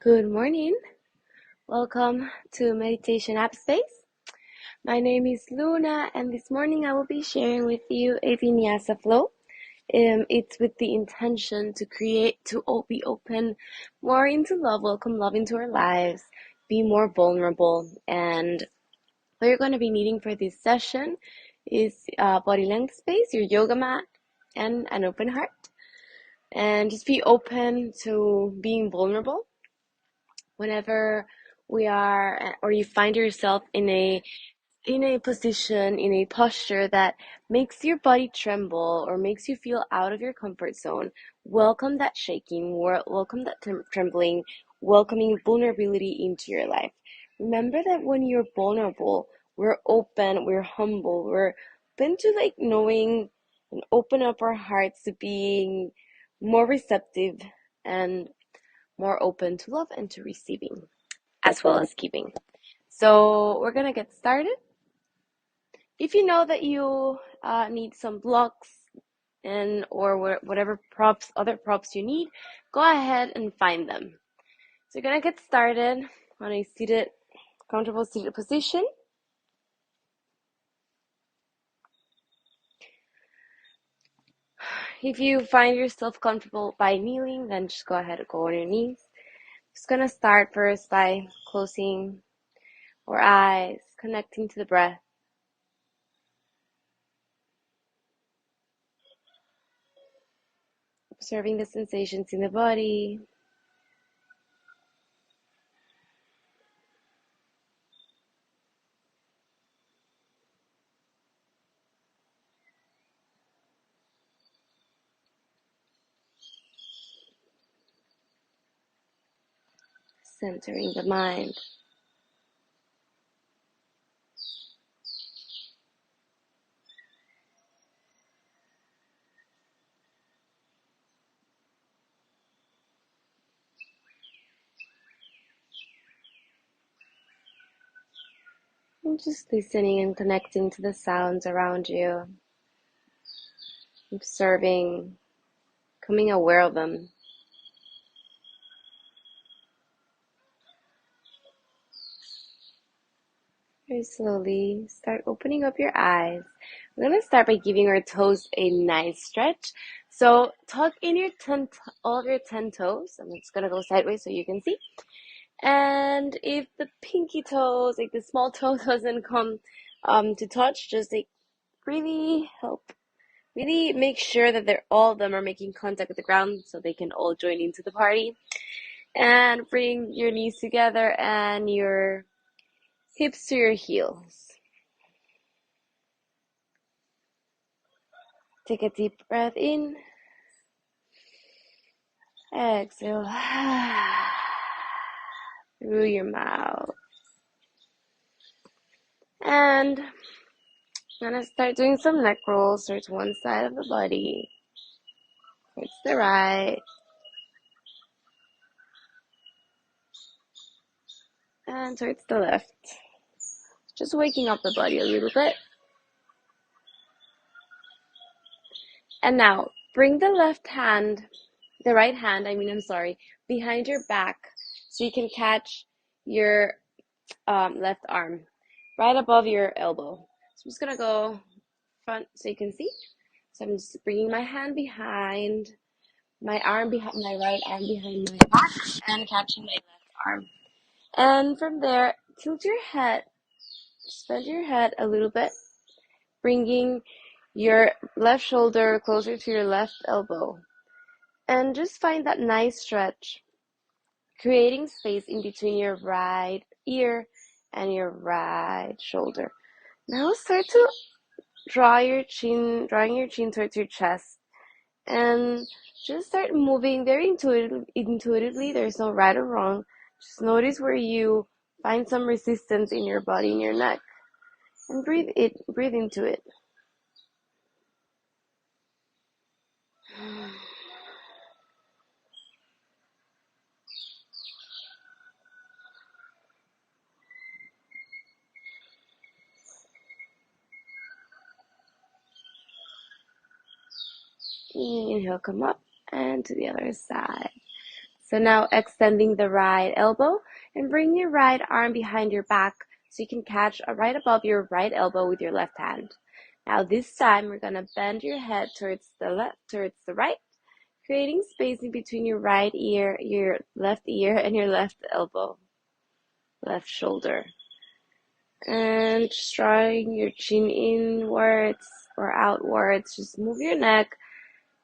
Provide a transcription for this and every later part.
Good morning. Welcome to Meditation App Space. My name is Luna, and this morning I will be sharing with you a Vinyasa flow. It's with the intention to be open more into love, welcome love into our lives, be more vulnerable. And what you're going to be needing for this session is body length space, your yoga mat, and an open heart. And just be open to being vulnerable. Whenever we are, or you find yourself in a position, in a posture that makes your body tremble or makes you feel out of your comfort zone, welcome that shaking, welcome that trembling, welcoming vulnerability into your life. Remember that when you're vulnerable, we're open, we're humble, we're open to knowing and open up our hearts to being more receptive and more open to love and to receiving, as well as giving. So we're gonna get started. If you know that you need some blocks or whatever other props you need, go ahead and find them. So you're gonna get started on a comfortable seated position. If you find yourself comfortable by kneeling, then just go ahead and go on your knees. Just gonna start first by closing our eyes, connecting to the breath. Observing the sensations in the body. Centering the mind. And just listening and connecting to the sounds around you. Observing, becoming aware of them. Very slowly start opening up your eyes. We're going to start by giving our toes a nice stretch. So tuck in all of your 10 toes. I'm just going to go sideways so you can see. And if the pinky toes, the small toe doesn't come to touch, just really make sure that all of them are making contact with the ground so they can all join into the party. And bring your knees together and your hips to your heels. Take a deep breath in. Exhale through your mouth. And I'm gonna start doing some neck rolls towards one side of the body, towards the right, and towards the left. Just waking up the body a little bit. And now bring the right hand, behind your back so you can catch your left arm right above your elbow. So I'm just gonna go front so you can see. So I'm just bringing my hand behind my right arm behind my back and catching my left arm. And from there, tilt your head, bend your head a little bit, bringing your left shoulder closer to your left elbow. And just find that nice stretch, creating space in between your right ear and your right shoulder. Now start to drawing your chin towards your chest, and just start moving very intuitively. There's no right or wrong. Just notice where you find some resistance in your body, in your neck, and breathe into it. Inhale, come up, and to the other side. So now extending the right elbow and bring your right arm behind your back so you can catch right above your right elbow with your left hand. Now this time we're gonna bend your head towards the right, creating space in between your right ear, your left ear, and your left elbow, left shoulder. And just drawing your chin inwards or outwards. Just move your neck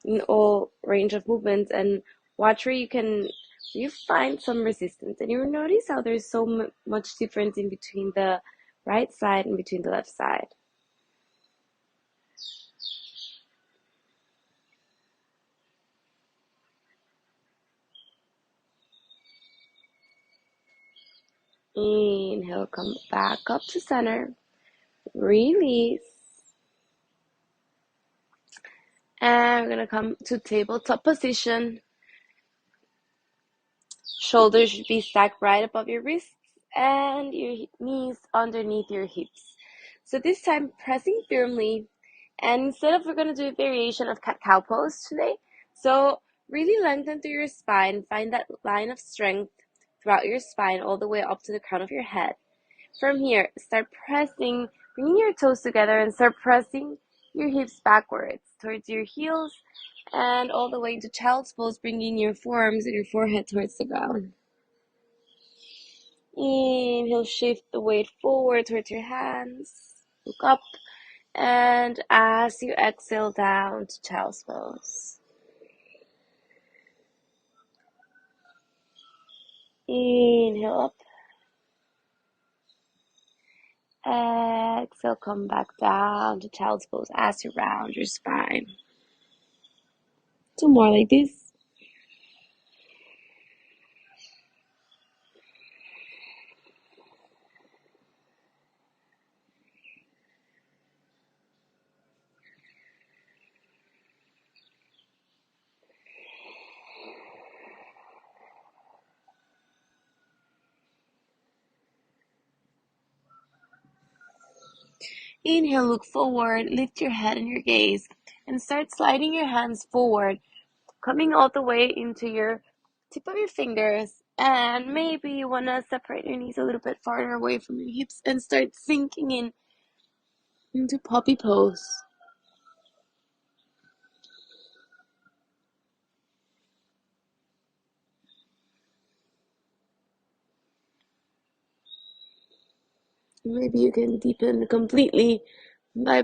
in all range of movements and watch where you find some resistance. And you notice how there's so much difference in between the right side and between the left side. Inhale, come back up to center. Release. And we're gonna come to tabletop position. Shoulders should be stacked right above your wrists and your knees underneath your hips. So this time pressing firmly, and instead of, we're going to do a variation of cat-cow pose today. So really lengthen through your spine, find that line of strength throughout your spine all the way up to the crown of your head. From here, start pressing, bringing your toes together and start pressing your hips backwards towards your heels and all the way into child's pose, bringing your forearms and your forehead towards the ground. Inhale, shift the weight forward towards your hands. Look up. And as you exhale down to child's pose. Inhale up. Exhale, come back down to child's pose as you round your spine. Two more like this. Inhale, look forward, lift your head and your gaze, and start sliding your hands forward, coming all the way into your tip of your fingers. And maybe you want to separate your knees a little bit farther away from your hips and start sinking into puppy pose. Maybe you can deepen completely by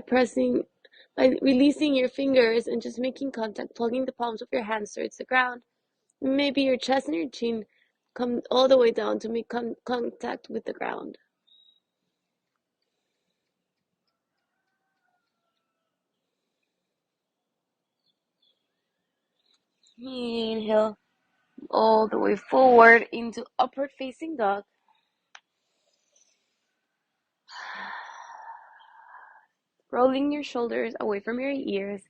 releasing your fingers and just making contact, plugging the palms of your hands towards the ground. Maybe your chest and your chin come all the way down to make contact with the ground. Inhale all the way forward into upward facing dog. Rolling your shoulders away from your ears.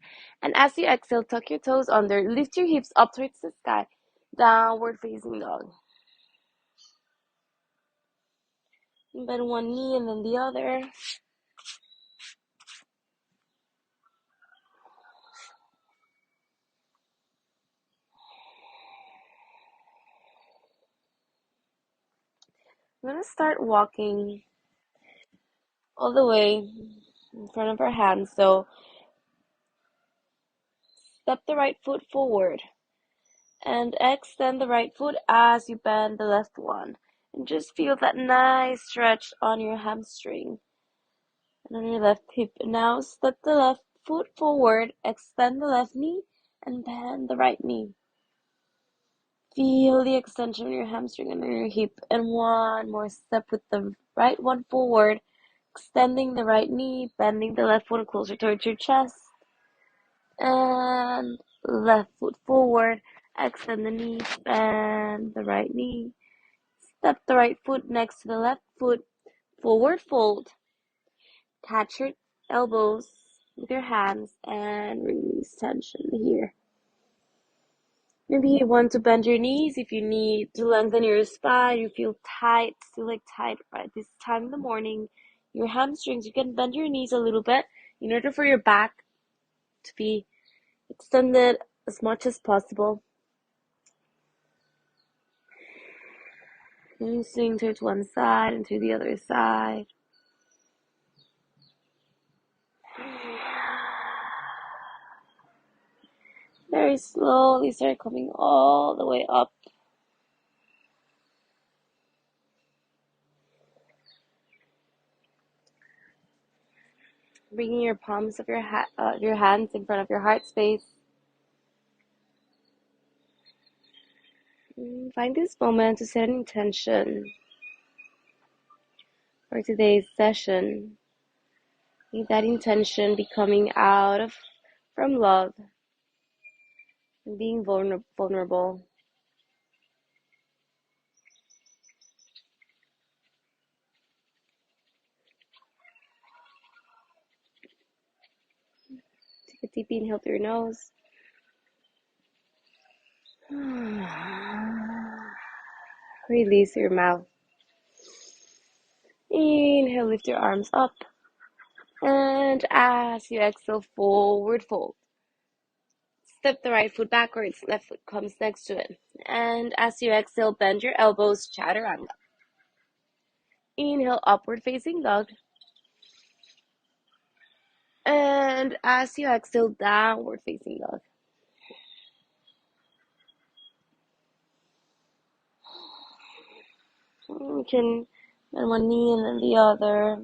And as you exhale, tuck your toes under, lift your hips up towards the sky, downward facing dog. Bend one knee and then the other. I'm going to start walking all the way in front of our hands. So step the right foot forward and extend the right foot as you bend the left one. And just feel that nice stretch on your hamstring and on your left hip. And now step the left foot forward, extend the left knee, and bend the right knee. Feel the extension of your hamstring and your hip. And one more step with the right one forward, extending the right knee, bending the left one closer towards your chest. And left foot forward, extend the knee, bend the right knee. Step the right foot next to the left foot, forward fold. Catch your elbows with your hands and release tension here. Maybe you want to bend your knees if you need to lengthen your spine. You feel tight, tight right this time in the morning. Your hamstrings, you can bend your knees a little bit in order for your back to be extended as much as possible. And swing towards one side and to the other side. Very slowly start coming all the way up. Bringing your palms of your hands in front of your heart space. Find this moment to set an intention for today's session. May that intention be coming from love and being vulnerable. Take a deep inhale through your nose. Release through your mouth. Inhale, lift your arms up. And as you exhale, forward fold. Step the right foot backwards, left foot comes next to it. And as you exhale, bend your elbows, chaturanga. Inhale, upward facing dog. And as you exhale, downward facing dog. You can bend one knee and then the other.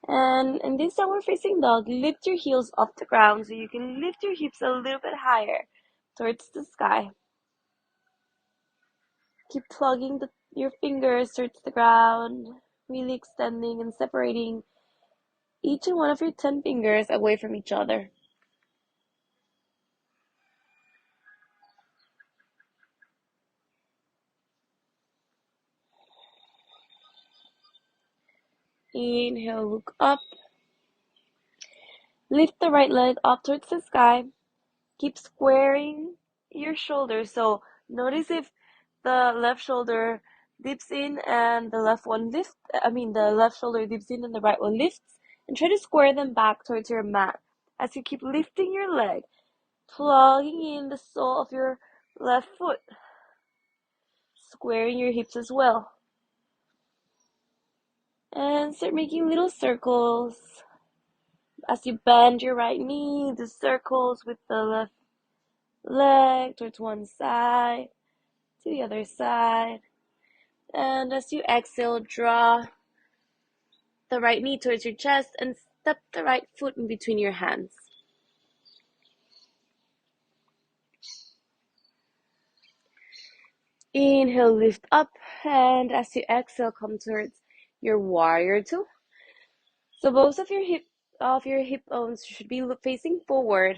And in this downward facing dog, lift your heels off the ground so you can lift your hips a little bit higher towards the sky. Keep plugging your fingers towards the ground, really extending and separating each and one of your 10 fingers away from each other. Inhale, look up. Lift the right leg up towards the sky. Keep squaring your shoulders. So notice if the left shoulder dips in and the left shoulder dips in and the right one lifts. And try to square them back towards your mat. As you keep lifting your leg, plugging in the sole of your left foot. Squaring your hips as well. And start making little circles. As you bend your right knee, the circles with the left leg towards one side, to the other side. And as you exhale, draw the right knee towards your chest and step the right foot in between your hands. Inhale, lift up, and as you exhale, come towards your warrior two. So both of your hip bones should be facing forward.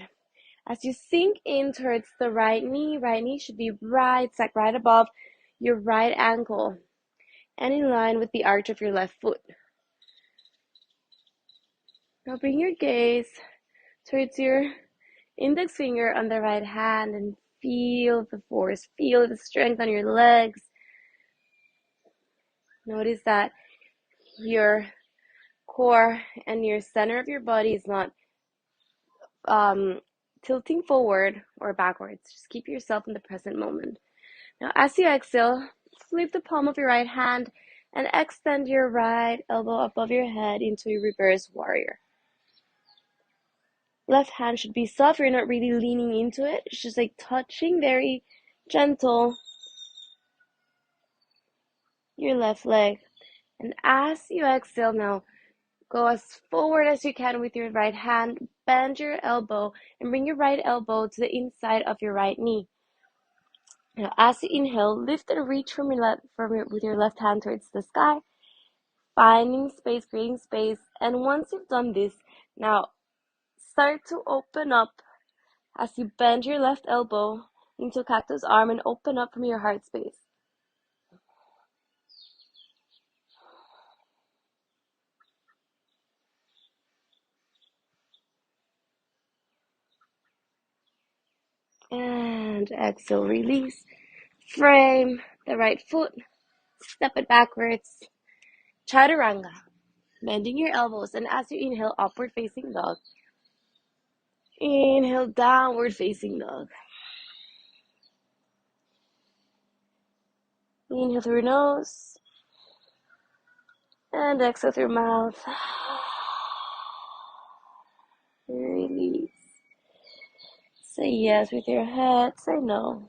As you sink in towards the right knee should be right above your right ankle and in line with the arch of your left foot. Now bring your gaze towards your index finger on the right hand and feel the force, feel the strength on your legs. Notice that your core and your center of your body is not tilting forward or backwards. Just keep yourself in the present moment. Now, as you exhale, flip the palm of your right hand and extend your right elbow above your head into a reverse warrior. Left hand should be soft. You're not really leaning into it. It's just like touching very gentle your left leg. And as you exhale now, go as forward as you can with your right hand. Bend your elbow and bring your right elbow to the inside of your right knee. Now, as you inhale, lift and reach with your left hand towards the sky, finding space, creating space. And once you've done this, now start to open up as you bend your left elbow into cactus arm and open up from your heart space. And exhale, release. Frame the right foot, step it backwards. Chaturanga, bending your elbows. And as you inhale, upward facing dog. Inhale, downward facing dog. Inhale through your nose. And exhale through your mouth. Release. Say yes with your head, say no.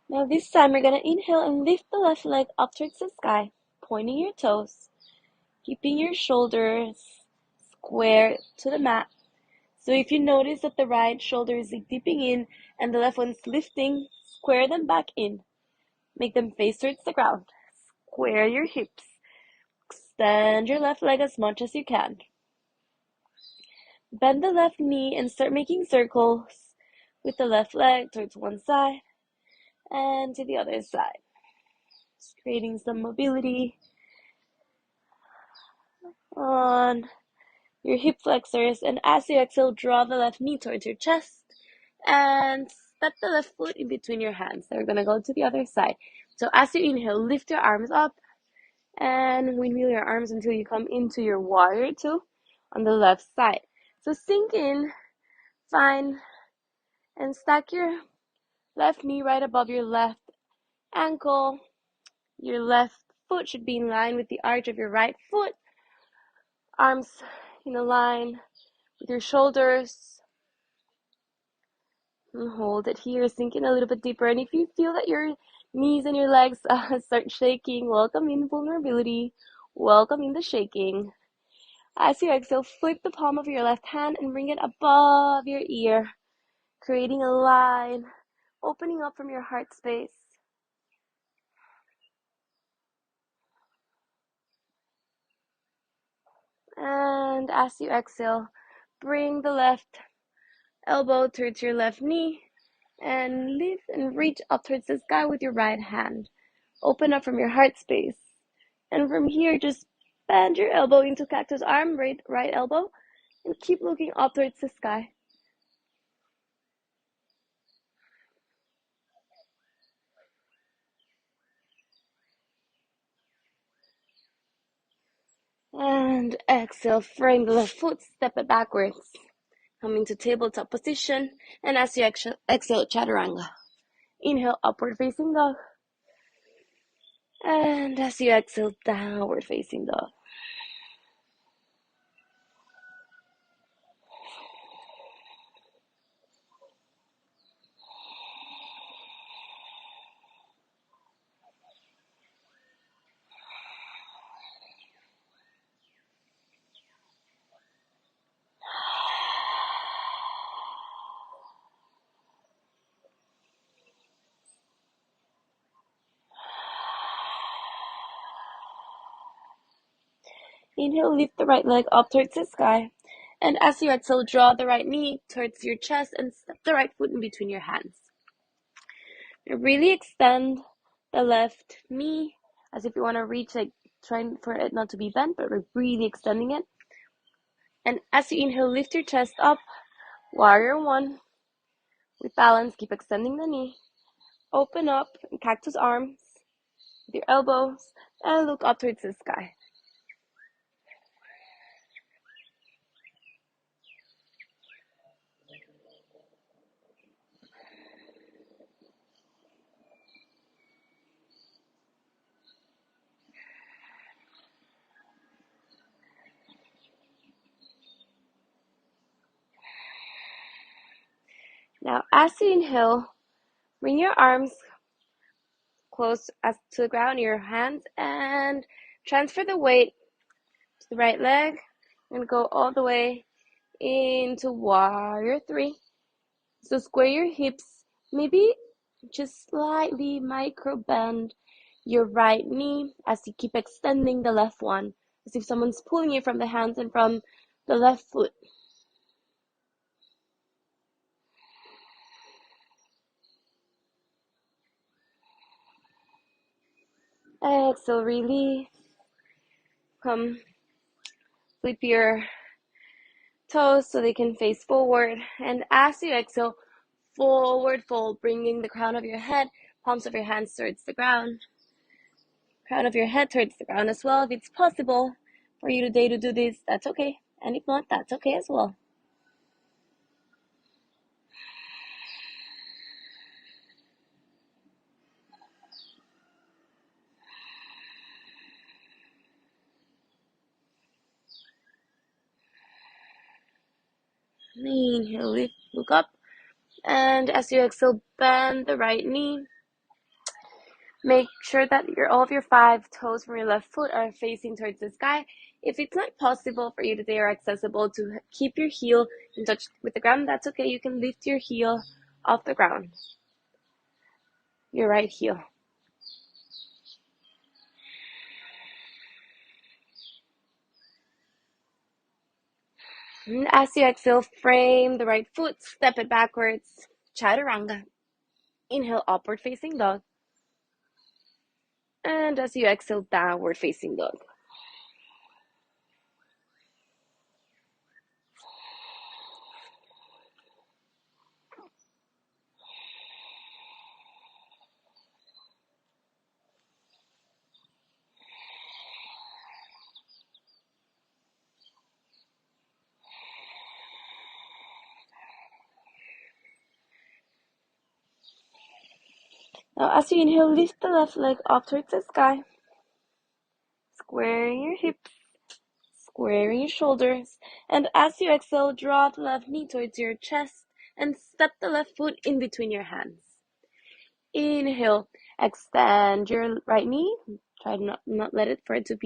Now this time you're going to inhale and lift the left leg up towards the sky, pointing your toes, keeping your shoulders square to the mat. So if you notice that the right shoulder is dipping in and the left one's lifting, square them back in. Make them face towards the ground. Square your hips. Extend your left leg as much as you can. Bend the left knee and start making circles with the left leg towards one side and to the other side. Just creating some mobility on your hip flexors, and as you exhale, draw the left knee towards your chest and step the left foot in between your hands. So we're going to go to the other side. So as you inhale, lift your arms up and windmill your arms until you come into your warrior two on the left side. So sink in, find, and stack your left knee right above your left ankle. Your left foot should be in line with the arch of your right foot. Arms in a line with your shoulders. And hold it here, sink in a little bit deeper. And if you feel that your knees and your legs start shaking, welcome in vulnerability. Welcome in the shaking. As you exhale, flip the palm of your left hand and bring it above your ear, creating a line, opening up from your heart space. And as you exhale, bring the left elbow towards your left knee and lift and reach up towards the sky with your right hand. Open up from your heart space. And from here, just bend your elbow into cactus arm, right elbow, and keep looking up towards the sky. And exhale, frame the left foot, step it backwards. Come into tabletop position, and as you exhale, chaturanga. Inhale, upward facing dog. And as you exhale, downward facing dog. Inhale, lift the right leg up towards the sky. And as you exhale, draw the right knee towards your chest and step the right foot in between your hands. Now really extend the left knee as if you want to reach, like trying for it not to be bent, but we're really extending it. And as you inhale, lift your chest up, warrior one. With balance, keep extending the knee. Open up, cactus arms with your elbows, and look up towards the sky. Now, as you inhale, bring your arms close as to the ground, your hands, and transfer the weight to the right leg and go all the way into warrior three. So square your hips, maybe just slightly micro bend your right knee as you keep extending the left one, as if someone's pulling you from the hands and from the left foot. Exhale, release. Come, flip your toes so they can face forward. And as you exhale, forward fold, bringing the crown of your head, palms of your hands towards the ground. Crown of your head towards the ground as well. If it's possible for you today to do this, that's okay. And if not, that's okay as well. Inhale, lift, look up. And as you exhale, bend the right knee. Make sure that all of your 5 toes from your left foot are facing towards the sky. If it's not possible for you today or accessible to keep your heel in touch with the ground, that's okay. You can lift your heel off the ground, your right heel. And as you exhale, frame the right foot, step it backwards, chaturanga. Inhale, upward facing dog. And as you exhale, downward facing dog. Now, as you inhale, lift the left leg up towards the sky, squaring your hips, squaring your shoulders, and as you exhale, drop the left knee towards your chest and step the left foot in between your hands. Inhale, extend your right knee. Try to not let it for it to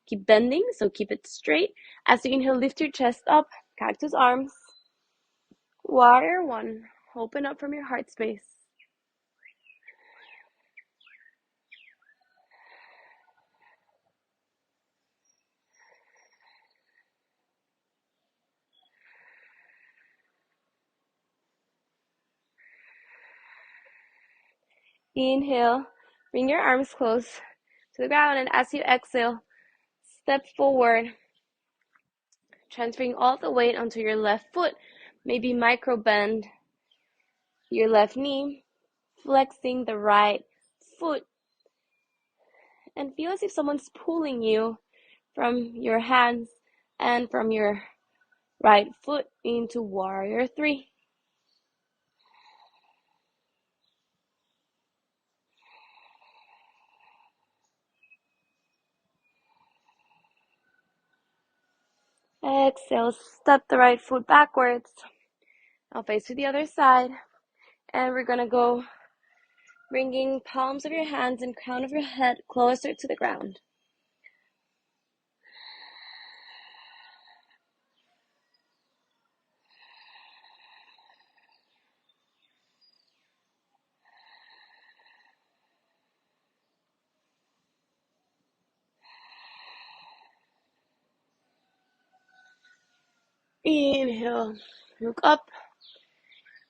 keep bending, so keep it straight. As you inhale, lift your chest up, cactus arms. Warrior 1, open up from your heart space. Inhale, bring your arms close to the ground, and as you exhale, step forward, transferring all the weight onto your left foot. Maybe micro bend your left knee, flexing the right foot, and feel as if someone's pulling you from your hands and from your right foot into warrior 3. Exhale, step the right foot backwards. Now face to the other side, and we're gonna go bringing palms of your hands and crown of your head closer to the ground. Inhale, look up,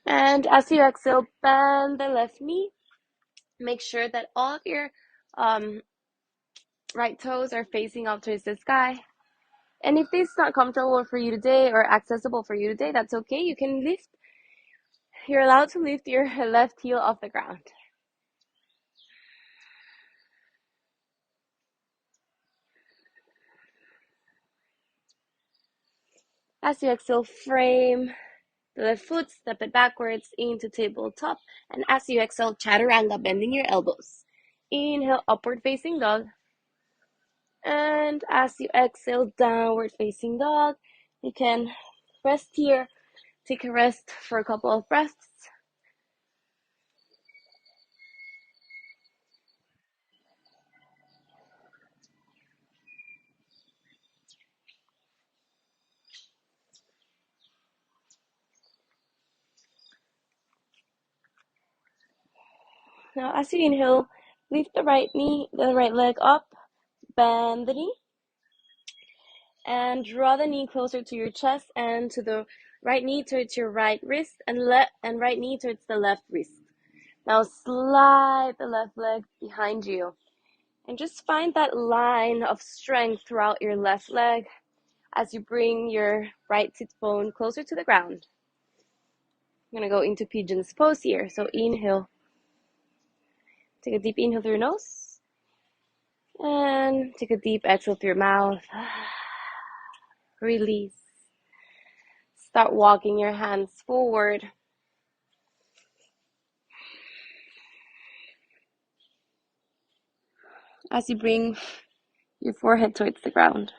and as you exhale, bend the left knee. Make sure that all of your right toes are facing up towards the sky. And if this is not comfortable for you today or accessible for you today, that's okay. You're allowed to lift your left heel off the ground. As you exhale, frame the left foot, step it backwards into tabletop. And as you exhale, chaturanga, bending your elbows. Inhale, upward facing dog. And as you exhale, downward facing dog. You can rest here, take a rest for a couple of breaths. Now, as you inhale, lift the right leg up, bend the knee, and draw the knee closer to your chest and to the right knee towards your right wrist, and right knee towards the left wrist. Now slide the left leg behind you, and just find that line of strength throughout your left leg as you bring your right sit bone closer to the ground. I'm gonna go into Pigeon's pose here. So inhale. Take a deep inhale through your nose. And take a deep exhale through your mouth. Release. Start walking your hands forward. As you bring your forehead towards the ground.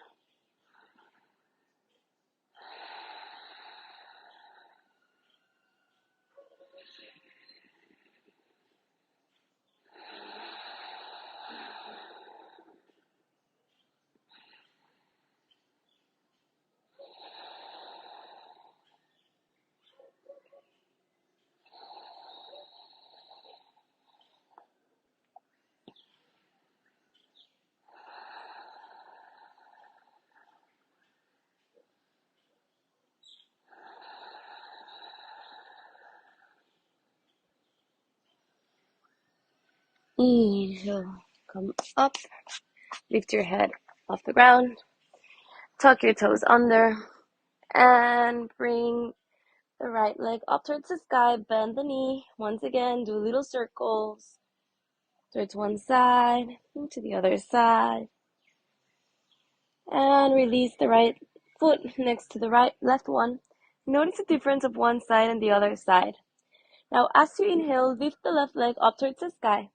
Inhale, come up, lift your head off the ground, tuck your toes under, and bring the right leg up towards the sky, bend the knee. Once again, do little circles towards one side, and to the other side. And release the right foot next to the left one. Notice the difference of one side and the other side. Now, as you inhale, lift the left leg up towards the sky.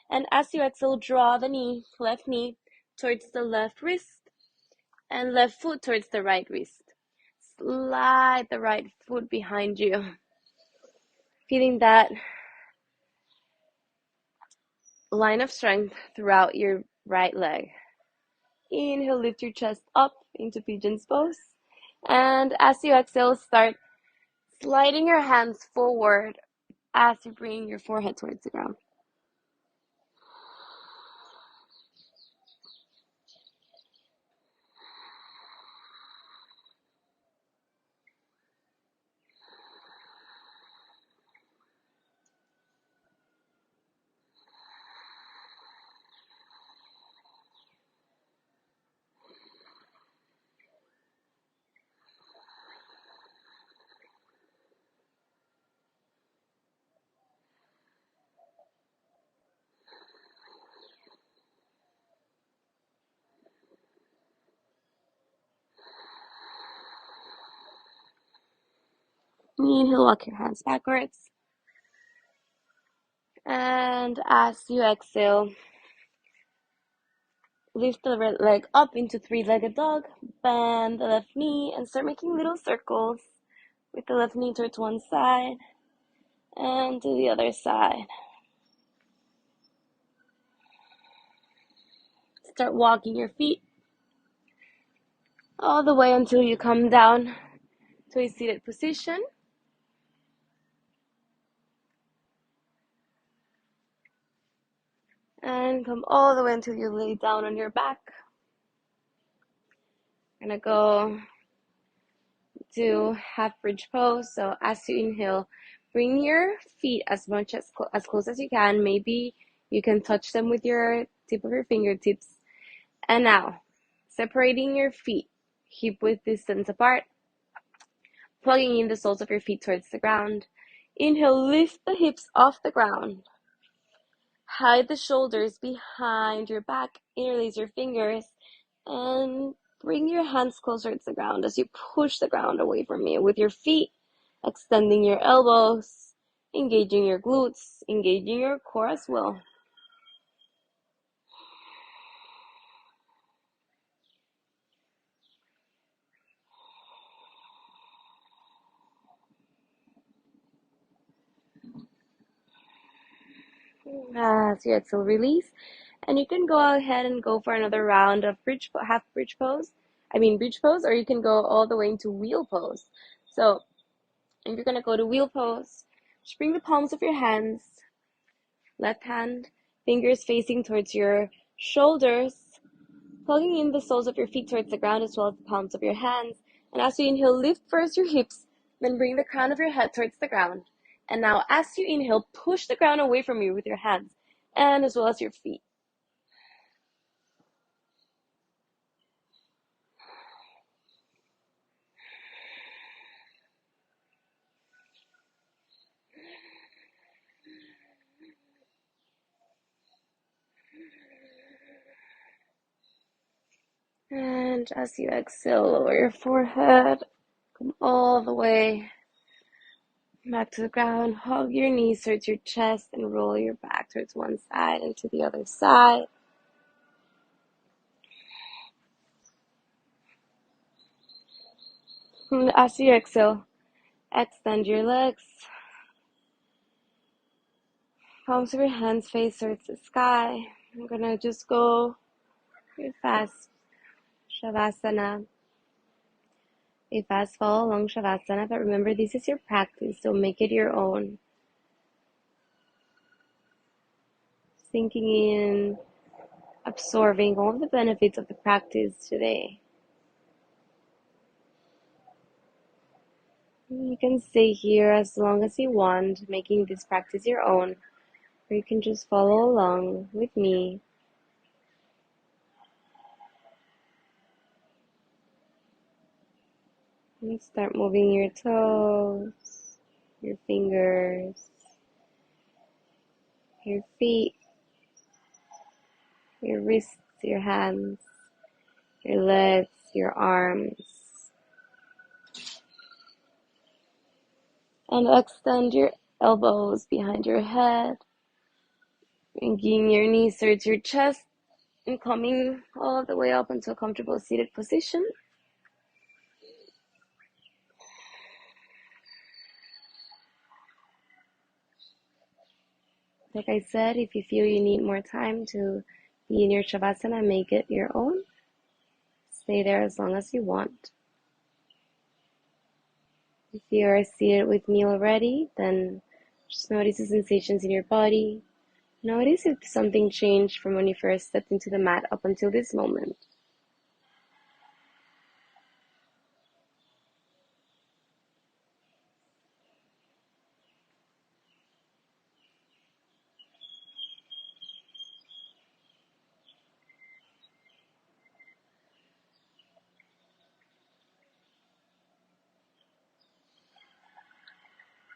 And as you exhale, draw the left knee towards the left wrist and left foot towards the right wrist. Slide the right foot behind you. Feeling that line of strength throughout your right leg. Inhale, lift your chest up into Pigeon's pose. And as you exhale, start sliding your hands forward as you bring your forehead towards the ground. Inhale, walk your hands backwards. And as you exhale, lift the right leg up into three-legged dog, bend the left knee, and start making little circles with the left knee towards one side and to the other side. Start walking your feet all the way until you come down to a seated position. And come all the way until you lay down on your back. We're gonna go to half bridge pose. So as you inhale, bring your feet as close as you can. Maybe you can touch them with your tip of your fingertips. And now, separating your feet, hip width distance apart, plugging in the soles of your feet towards the ground. Inhale, lift the hips off the ground. Hide the shoulders behind your back, interlace your fingers, and bring your hands closer to the ground as you push the ground away from you with your feet, extending your elbows, engaging your glutes, engaging your core as well. As you exhale, release. And you can go ahead and go for another round of bridge pose, or you can go all the way into wheel pose. So if you're going to go to wheel pose, just bring the palms of your hands, left hand, fingers facing towards your shoulders, plugging in the soles of your feet towards the ground as well as the palms of your hands. And as you inhale, lift first your hips, then bring the crown of your head towards the ground. And now as you inhale, push the ground away from you with your hands and as well as your feet. And as you exhale, lower your forehead, come all the way back to the ground. Hug your knees towards your chest and roll your back towards one side and to the other side. And as you exhale, extend your legs. Palms of your hands face towards the sky. I'm gonna just go very fast. Shavasana. A fast follow along Shavasana, but remember this is your practice, so make it your own. Sinking in, absorbing all of the benefits of the practice today. You can stay here as long as you want, making this practice your own. or you can just follow along with me. And start moving your toes, your fingers, your feet, your wrists, your hands, your legs, your arms. And extend your elbows behind your head, bringing your knees towards your chest and coming all the way up into a comfortable seated position. Like I said, if you feel you need more time to be in your Shavasana, make it your own. Stay there as long as you want. If you are seated with me already, then just notice the sensations in your body. Notice if something changed from when you first stepped into the mat up until this moment.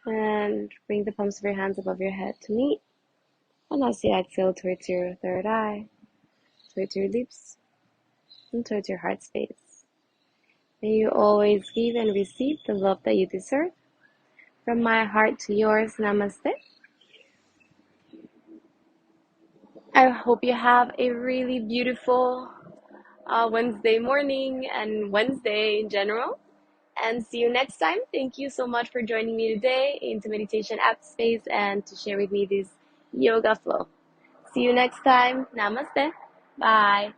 And bring the palms of your hands above your head to meet. And as you exhale towards your third eye, towards your lips, and towards your heart space. May you always give and receive the love that you deserve. From my heart to yours, namaste. I hope you have a really beautiful Wednesday morning and Wednesday in general. And see you next time. Thank you so much for joining me today into Meditation App Space and to share with me this yoga flow. See you next time. Namaste. Bye.